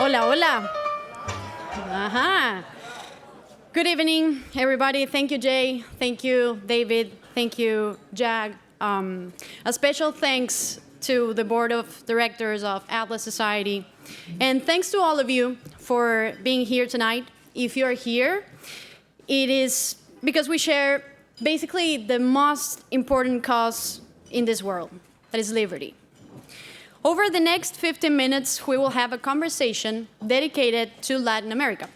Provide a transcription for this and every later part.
Hola, hola. Aha. Good evening, everybody. Thank you, Jay. Thank you, David. Thank you, Jag. A special thanks to the board of directors of Atlas Society. And thanks to all of you for being here tonight. If you're here, it is because we share basically the most important cause in this world, that is liberty. Over the next 15 minutes, we will have a conversation dedicated to Latin America,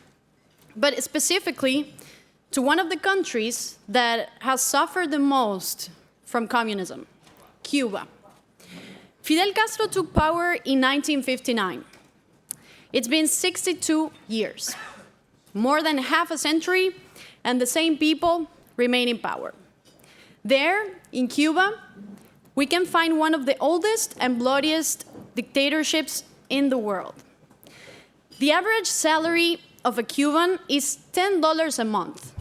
but specifically to one of the countries that has suffered the most from communism, Cuba. Fidel Castro took power in 1959. It's been 62 years, more than half a century, and the same people remain in power. There, in Cuba, we can find one of the oldest and bloodiest dictatorships in the world. The average salary of a Cuban is $10 a month.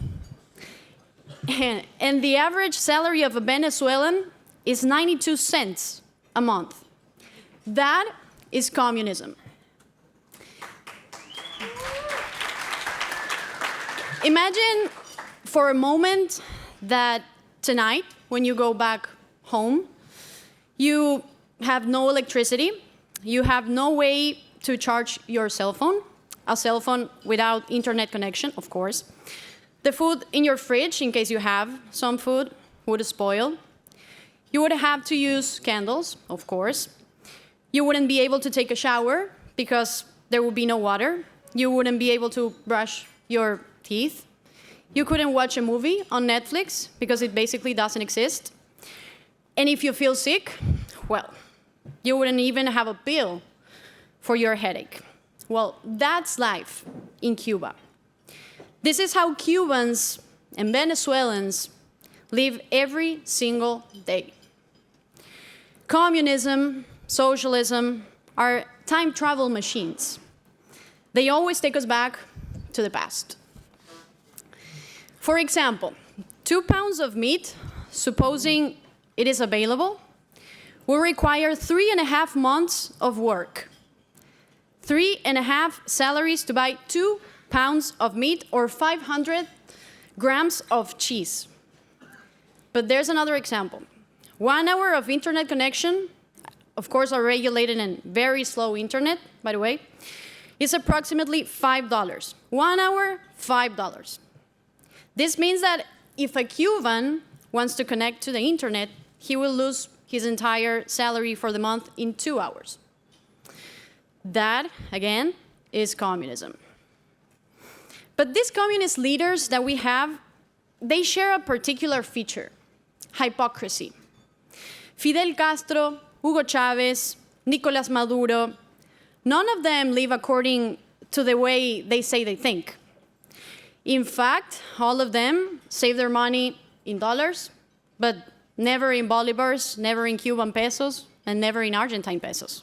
And the average salary of a Venezuelan is 92 cents a month. That is communism. Imagine for a moment that tonight, when you go back home, you have no electricity, you have no way to charge your cell phone, a cell phone without internet connection, of course. The food in your fridge, in case you have some food, would spoil. You would have to use candles, of course. You wouldn't be able to take a shower because there would be no water. You wouldn't be able to brush your teeth. You couldn't watch a movie on Netflix because it basically doesn't exist. And if you feel sick, well, you wouldn't even have a pill for your headache. Well, that's life in Cuba. This is how Cubans and Venezuelans live every single day. Communism, socialism are time travel machines. They always take us back to the past. For example, 2 pounds of meat, supposing it is available, will require 3.5 months of work. 3.5 salaries to buy 2 pounds of meat or 500 grams of cheese. But there's another example. 1 hour of internet connection, of course, are regulated and very slow internet, by the way, is approximately $5. 1 hour, $5. This means that if a Cuban wants to connect to the internet, he will lose his entire salary for the month in 2 hours. That, again, is communism. But these communist leaders that we have, they share a particular feature: hypocrisy. Fidel Castro, Hugo Chavez, Nicolas Maduro, none of them live according to the way they say they think. In fact, all of them save their money in dollars, but never in bolivars, never in Cuban pesos, and never in Argentine pesos.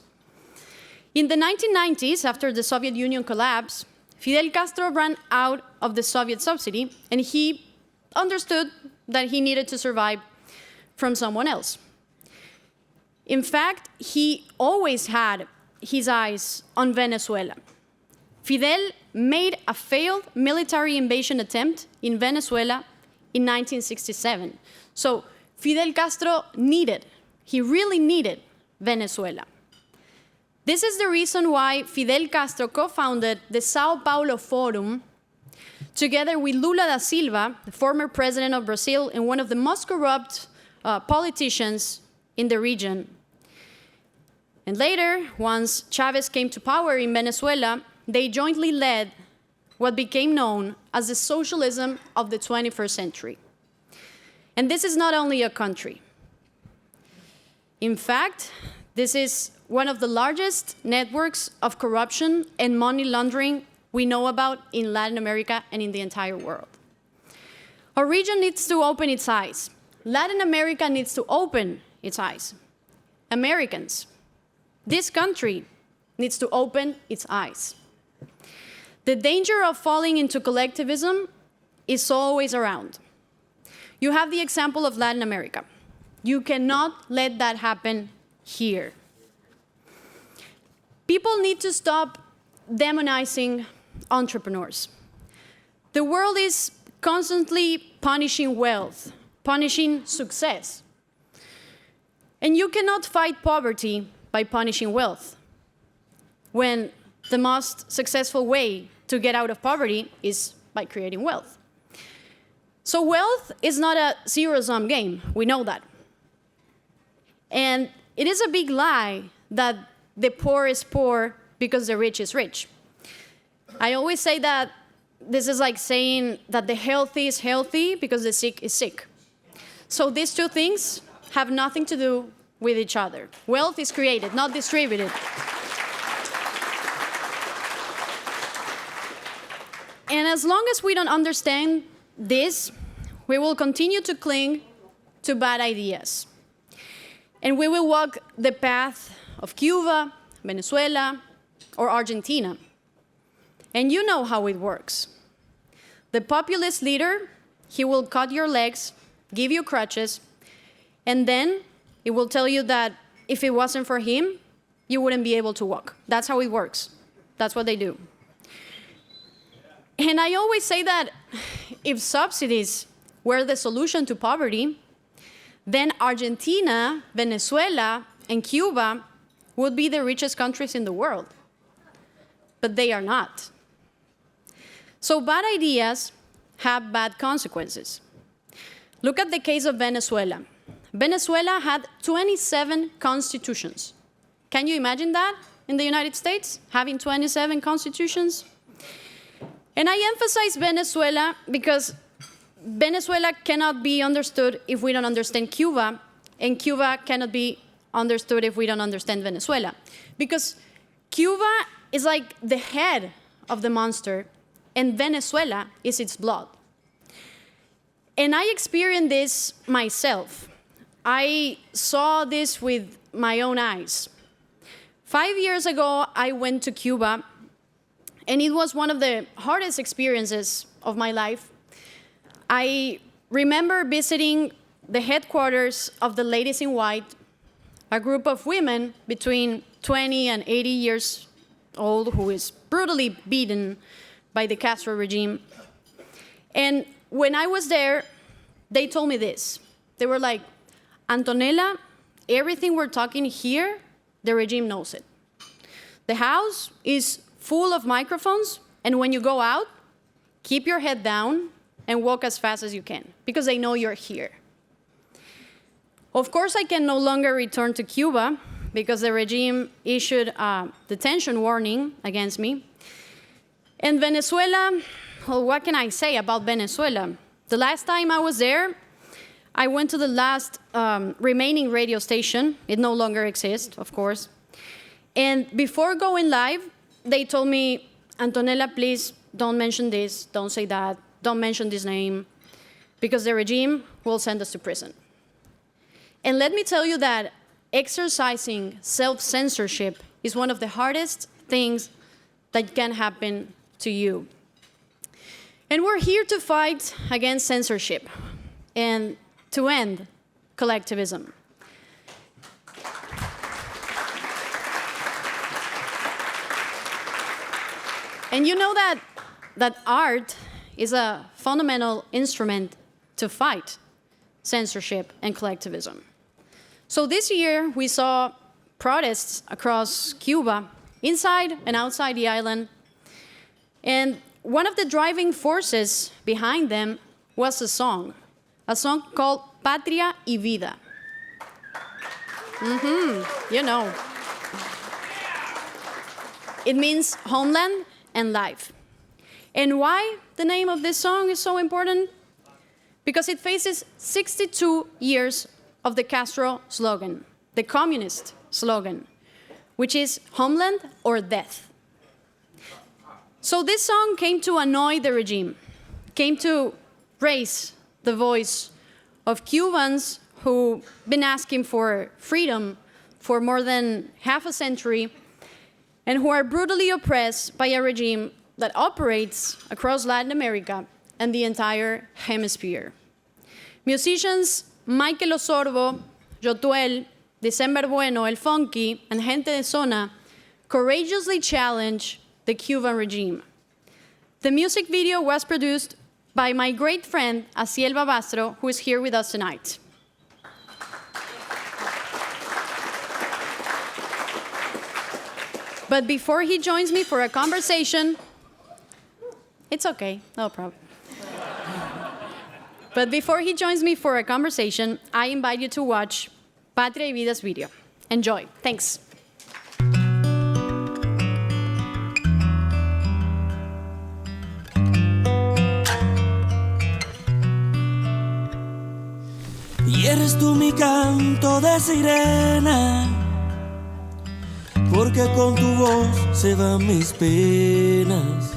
In the 1990s, after the Soviet Union collapsed, Fidel Castro ran out of the Soviet subsidy, and he understood that he needed to survive from someone else. In fact, he always had his eyes on Venezuela. Fidel made a failed military invasion attempt in Venezuela in 1967. So Fidel Castro he really needed Venezuela. This is the reason why Fidel Castro co-founded the Sao Paulo Forum, together with Lula da Silva, the former president of Brazil and one of the most corrupt politicians in the region. And later, once Chavez came to power in Venezuela, they jointly led what became known as the socialism of the 21st century. And this is not only a country. In fact, this is one of the largest networks of corruption and money laundering we know about in Latin America and in the entire world. Our region needs to open its eyes. Latin America needs to open its eyes. Americans, this country needs to open its eyes. The danger of falling into collectivism is always around. You have the example of Latin America. You cannot let that happen here. People need to stop demonizing entrepreneurs. The world is constantly punishing wealth, punishing success. And you cannot fight poverty by punishing wealth, when the most successful way to get out of poverty is by creating wealth. So wealth is not a zero-sum game. We know that. And it is a big lie that the poor is poor because the rich is rich. I always say that this is like saying that the healthy is healthy because the sick is sick. So these two things have nothing to do with each other. Wealth is created, not distributed. And as long as we don't understand this, we will continue to cling to bad ideas. And we will walk the path of Cuba, Venezuela, or Argentina. And you know how it works. The populist leader, he will cut your legs, give you crutches, and then he will tell you that if it wasn't for him, you wouldn't be able to walk. That's how it works. That's what they do. And I always say that if subsidies were the solution to poverty, then Argentina, Venezuela, and Cuba would be the richest countries in the world. But they are not. So bad ideas have bad consequences. Look at the case of Venezuela. Venezuela had 27 constitutions. Can you imagine that in the United States, having 27 constitutions? And I emphasize Venezuela because Venezuela cannot be understood if we don't understand Cuba, and Cuba cannot be understood if we don't understand Venezuela. Because Cuba is like the head of the monster, and Venezuela is its blood. And I experienced this myself. I saw this with my own eyes. 5 years ago, I went to Cuba, and it was one of the hardest experiences of my life. I remember visiting the headquarters of the Ladies in White, a group of women between 20 and 80 years old who is brutally beaten by the Castro regime. And when I was there, they told me this. They were like, Antonella, everything we're talking here, the regime knows it. The house is full of microphones, and when you go out, keep your head down and walk as fast as you can, because they know you're here. Of course, I can no longer return to Cuba, because the regime issued a detention warning against me. And Venezuela, well, what can I say about Venezuela? The last time I was there, I went to the last remaining radio station. It no longer exists, of course. And before going live, they told me, Antonella, please don't mention this, don't say that, don't mention this name, because the regime will send us to prison. And let me tell you that exercising self-censorship is one of the hardest things that can happen to you. And we're here to fight against censorship and to end collectivism. And you know that art is a fundamental instrument to fight censorship and collectivism. So this year, we saw protests across Cuba, inside and outside the island. And one of the driving forces behind them was a song called Patria y Vida. You know. It means homeland and life. And why the name of this song is so important? Because it faces 62 years of the Castro slogan, the communist slogan, which is homeland or death. So this song came to annoy the regime, came to raise the voice of Cubans who've been asking for freedom for more than half a century and who are brutally oppressed by a regime that operates across Latin America and the entire hemisphere. Musicians Michael Osorbo, Yotuel, December Bueno, El Funky, and Gente de Zona courageously challenge the Cuban regime. The music video was produced by my great friend, Asiel Babastro, who is here with us tonight. But before he joins me for a conversation, it's okay, no problem. But before he joins me for a conversation, I invite you to watch Patria y Vida's video. Enjoy. Thanks. Y eres tú mi canto de sirena, porque con tu voz se van mis penas.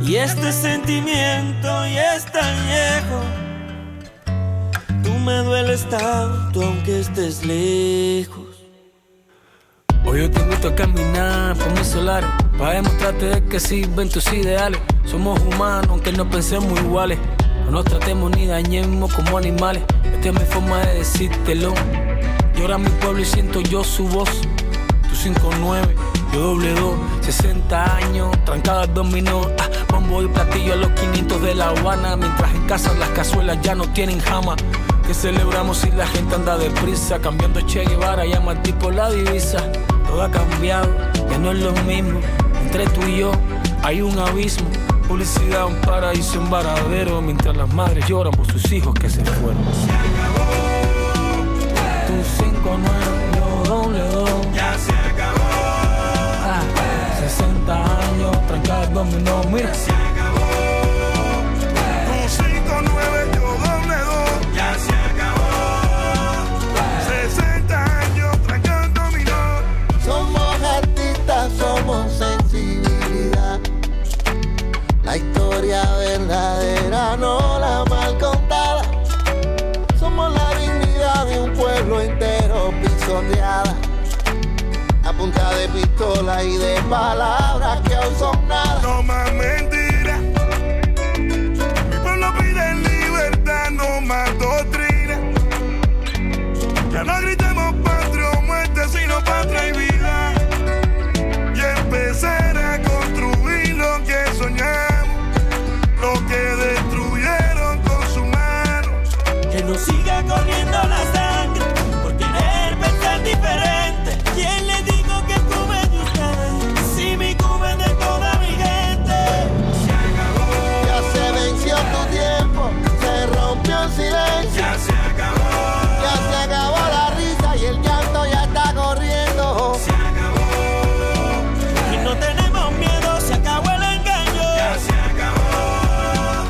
Y este sentimiento ya es tan viejo, tú me dueles tanto aunque estés lejos. Hoy yo te invito a caminar por mis solares, para demostrarte de que sirven tus ideales. Somos humanos aunque no pensemos iguales, no nos tratemos ni dañemos como animales. Esta es mi forma de decírtelo. Llora mi pueblo y siento yo su voz. Tú 5'9", yo doble 2, 60 años, trancada al dominó. Bombo y platillo a los 500 de La Habana, mientras en casa las cazuelas ya no tienen jama. Que celebramos si la gente anda deprisa, cambiando Che Guevara y a Marty por la divisa. Todo ha cambiado, ya no es lo mismo. Entre tú y yo hay un abismo. Publicidad, un paraíso en Varadero, mientras las madres lloran por sus hijos que se fueron. Se acabó. Tú 5'9", yo doble 2. Ya se acabó. 60 años, trancada al dominó, mira. Se acabó. Tú 5'9", yo doble 2. Ya se acabó. 60 años trancando dominó. Somos artistas, somos sensibilidad. La historia verdadera, no la mal contada. Somos la dignidad de un pueblo entero pisoteada. A punta de pistola y de palabras que aún son nada. No más mentiras. Mi pueblo pide libertad, no más doctrina. Ya no gritemos patria o muerte, sino patria y vida. Y empezar a construir lo que soñamos, lo que destruyeron con sus manos. Que no siga corriendo la sangre por querer pensar diferente. ¿Quién le dijo que Cuba es de ustedes? Si mi Cuba es de toda mi gente. Se acabó. Ya se venció tu tiempo, se rompió el silencio. Ya se acabó. Ya se acabó la risa y el llanto ya está corriendo. Se acabó. Y no tenemos miedo, se acabó el engaño. Ya se acabó.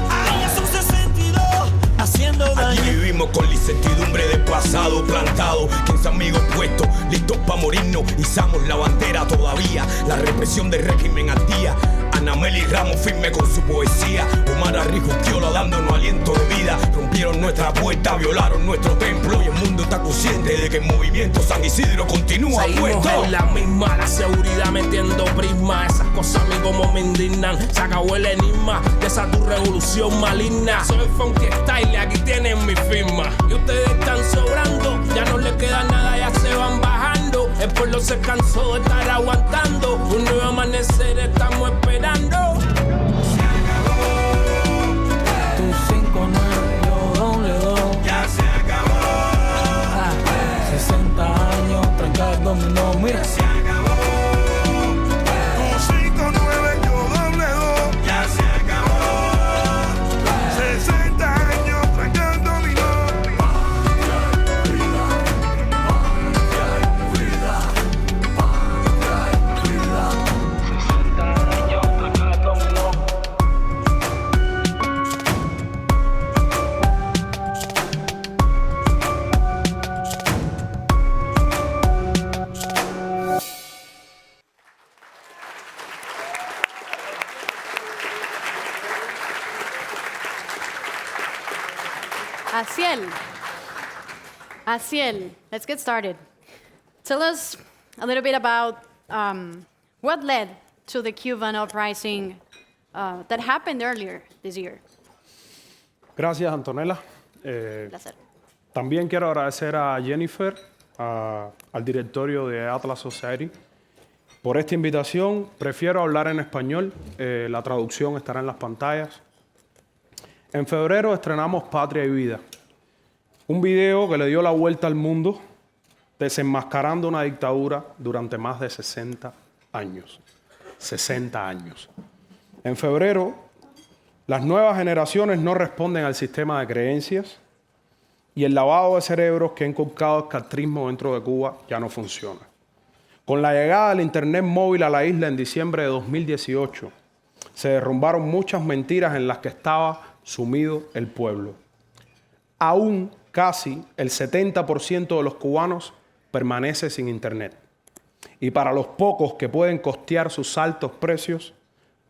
Ay, es un 62 haciendo daño. Aquí vivimos con la incertidumbre del pasado plantado, 15 amigos puestos, listos pa' morirnos, izamos la bandera todavía, la represión del régimen al día. Anameli Ramos firme con su poesía, Omar Arrijuquiola dándonos aliento de vida. Rompieron nuestra puerta, violaron nuestro templo y el mundo está consciente de que el movimiento San Isidro continúa seguimos puesto. en la misma, la seguridad metiendo prisma. Esas cosas a mí como me indignan. Se acabó el enigma de esa tu revolución maligna. Soy funky style, aquí tienen mi firma. Y ustedes están sobrando, ya no les queda nada, ya se van bajando. El pueblo se cansó de estar aguantando. Un nuevo amanecer estamos esperando. Se acabó. Tú 5'9", yo doble 2. Ya se acabó. 60 años, trancada al dominó, mira. Se acabó. Tú 5'9", yo doble 2. Ya se acabó. 60 años trancando dominó. Asiel, let's get started. Tell us a little bit about what led to the Cuban uprising that happened earlier this year. Gracias, Antonella. Placer. También quiero agradecer a Jennifer, al directorio de Atlas Society por esta invitación. Prefiero hablar en español, la traducción estará en las pantallas. En febrero estrenamos Patria y Vida, un video que le dio la vuelta al mundo, desenmascarando una dictadura durante más de 60 años. 60 años. En febrero, las nuevas generaciones no responden al sistema de creencias y el lavado de cerebros que ha inculcado el castrismo dentro de Cuba ya no funciona. Con la llegada del Internet móvil a la isla en diciembre de 2018, se derrumbaron muchas mentiras en las que estaba sumido el pueblo. Aún casi el 70% de los cubanos permanece sin Internet. Y para los pocos que pueden costear sus altos precios,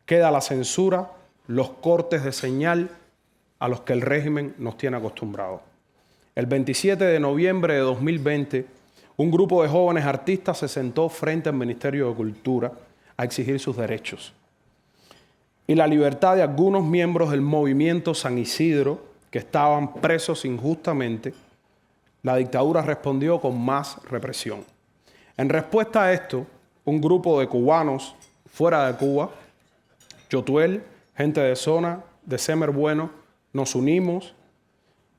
queda la censura, los cortes de señal a los que el régimen nos tiene acostumbrados. El 27 de noviembre de 2020, un grupo de jóvenes artistas se sentó frente al Ministerio de Cultura a exigir sus derechos y la libertad de algunos miembros del movimiento San Isidro que estaban presos injustamente. La dictadura respondió con más represión. En respuesta a esto, un grupo de cubanos fuera de Cuba, Yotuel, gente de zona, de Semer Bueno, nos unimos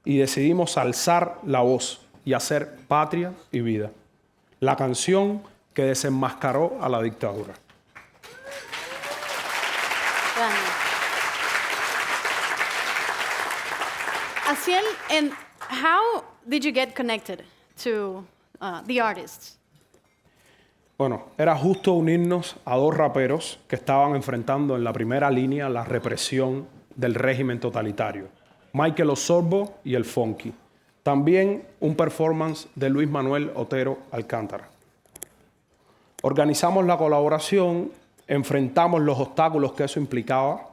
y decidimos alzar la voz y hacer Patria y Vida, la canción que desenmascaró a la dictadura. Asiel, and how did you get connected to the artists? Bueno, era justo unirnos a dos raperos que estaban enfrentando en la primera línea la represión del régimen totalitario, Michael Osorbo y el Funky. También un performance de Luis Manuel Otero Alcántara. Organizamos la colaboración, enfrentamos los obstáculos que eso implicaba,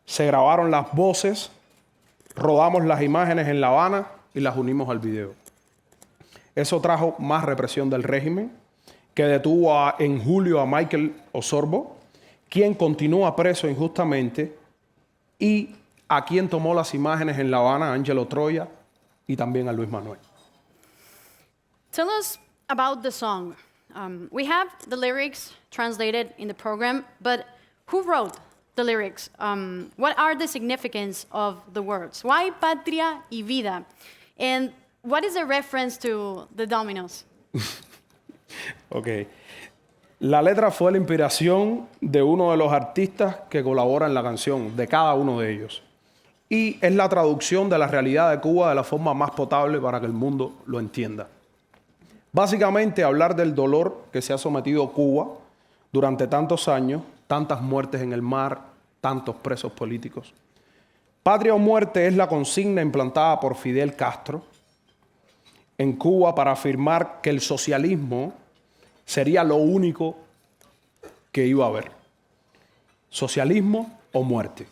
se grabaron las voces, rodamos las imágenes en La Habana y las unimos al video. Eso trajo más represión del régimen, que detuvo en julio a Michael Osorbo, quien continúa preso injustamente, y a quien tomó las imágenes en La Habana, Ángelo Troya, y también a Luis Manuel. Tell us about the song. We have the lyrics translated in the program, but who wrote the lyrics? What are the significance of the words? Why Patria y Vida? And what is the reference to the dominoes? Ok. La letra fue la inspiración de uno de los artistas que colabora en la canción, de cada uno de ellos. Y es la traducción de la realidad de Cuba de la forma más potable para que el mundo lo entienda. Básicamente, hablar del dolor que se ha sometido Cuba durante tantos años, tantas muertes en el mar, tantos presos políticos. Patria o muerte es la consigna implantada por Fidel Castro en Cuba para afirmar que el socialismo sería lo único que iba a haber. Socialismo o muerte.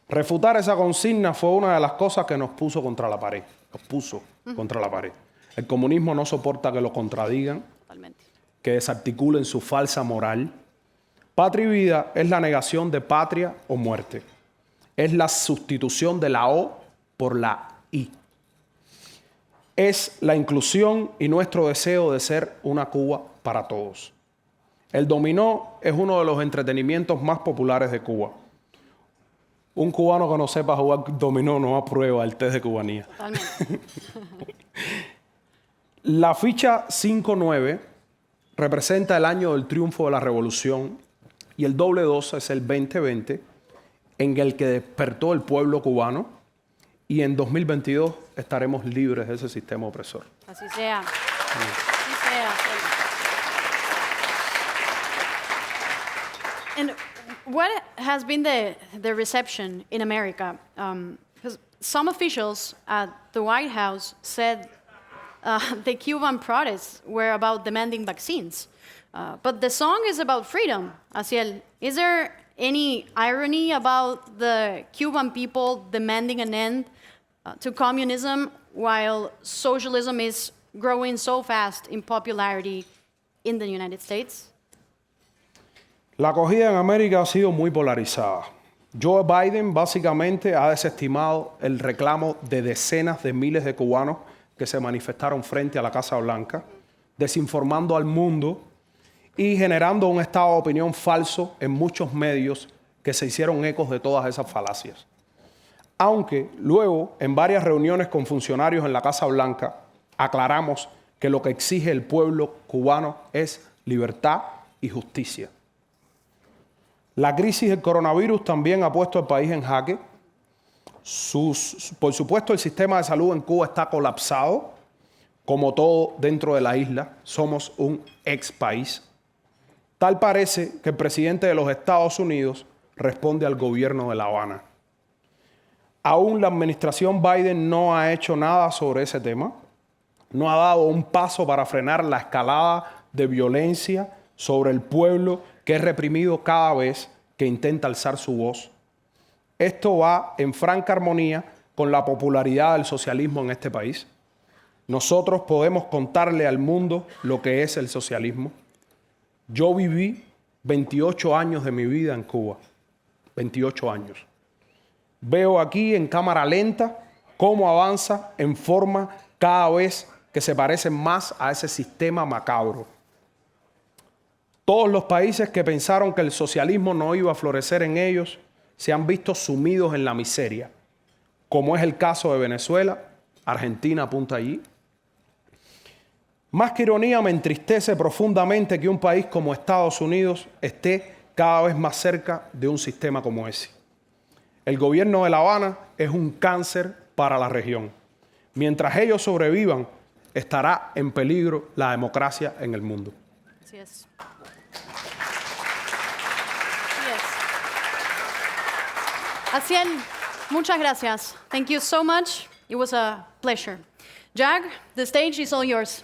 Refutar esa consigna fue una de las cosas que nos puso contra la pared. Nos puso contra la pared. El comunismo no soporta que lo contradigan, Totalmente. que desarticulen su falsa moral. Patria y Vida es la negación de patria o muerte. Es la sustitución de la O por la I. Es la inclusión y nuestro deseo de ser una Cuba para todos. El dominó es uno de los entretenimientos más populares de Cuba. Un cubano que no sepa jugar dominó no aprueba el test de cubanía. Totalmente. La ficha 5-9 representa el año del triunfo de la revolución y el doble 2 es el 2020 en el que despertó el pueblo cubano y en 2022 estaremos libres de ese sistema opresor. Así sea. Así sea. And what has been the reception in America? Because some officials at the White House said the Cuban protests were about demanding vaccines. But the song is about freedom, Asiel. Is there any irony about the Cuban people demanding an end to communism while socialism is growing so fast in popularity in the United States? La acogida en América ha sido muy polarizada. Joe Biden básicamente ha desestimado el reclamo de decenas de miles de cubanos que se manifestaron frente a la Casa Blanca, desinformando al mundo y generando un estado de opinión falso en muchos medios que se hicieron ecos de todas esas falacias. Aunque luego, en varias reuniones con funcionarios en la Casa Blanca, aclaramos que lo que exige el pueblo cubano es libertad y justicia. La crisis del coronavirus también ha puesto al país en jaque. Por supuesto, el sistema de salud en Cuba está colapsado, como todo dentro de la isla. Somos un ex país. Tal parece que el presidente de los Estados Unidos responde al gobierno de La Habana. Aún la administración Biden no ha hecho nada sobre ese tema. No ha dado un paso para frenar la escalada de violencia sobre el pueblo que es reprimido cada vez que intenta alzar su voz. Esto va en franca armonía con la popularidad del socialismo en este país. Nosotros podemos contarle al mundo lo que es el socialismo. Yo viví 28 años de mi vida en Cuba. 28 años. Veo aquí en cámara lenta cómo avanza en forma cada vez que se parece más a ese sistema macabro. Todos los países que pensaron que el socialismo no iba a florecer en ellos se han visto sumidos en la miseria, como es el caso de Venezuela. Argentina apunta allí. Más que ironía, me entristece profundamente que un país como Estados Unidos esté cada vez más cerca de un sistema como ese. El gobierno de La Habana es un cáncer para la región. Mientras ellos sobrevivan, estará en peligro la democracia en el mundo. Así es. Asiel, muchas gracias. Thank you so much. It was a pleasure. Jag, the stage is all yours.